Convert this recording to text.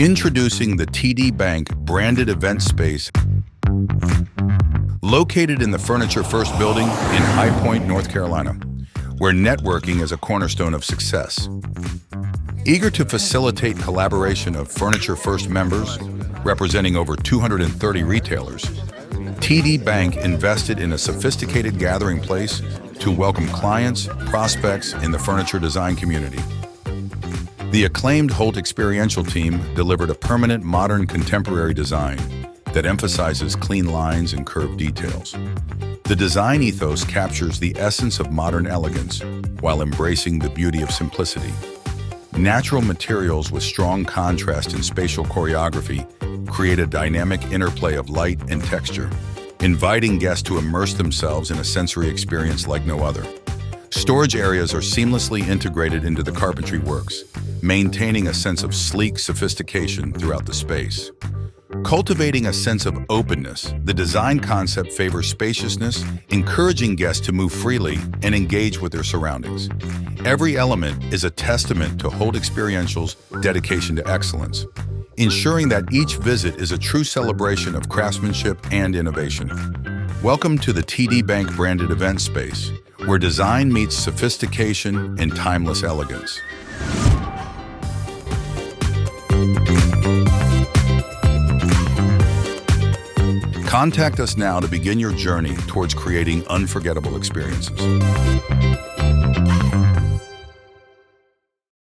Introducing the TD Bank branded event space, located in the Furniture First building in High Point, North Carolina, where networking is a cornerstone of success. Eager to facilitate collaboration of Furniture First members, representing over 230 retailers, TD Bank invested in a sophisticated gathering place to welcome clients, prospects in the furniture design community. The acclaimed Holt Experiential team delivered a permanent, modern, contemporary design that emphasizes clean lines and curved details. The design ethos captures the essence of modern elegance while embracing the beauty of simplicity. Natural materials with strong contrast and spatial choreography create a dynamic interplay of light and texture, inviting guests to immerse themselves in a sensory experience like no other. Storage areas are seamlessly integrated into the carpentry works, maintaining a sense of sleek sophistication throughout the space. Cultivating a sense of openness, the design concept favors spaciousness, encouraging guests to move freely and engage with their surroundings. Every element is a testament to Holt Experiential's dedication to excellence, ensuring that each visit is a true celebration of craftsmanship and innovation. Welcome to the TD Bank branded event space, where design meets sophistication and timeless elegance. Contact us now to begin your journey towards creating unforgettable experiences.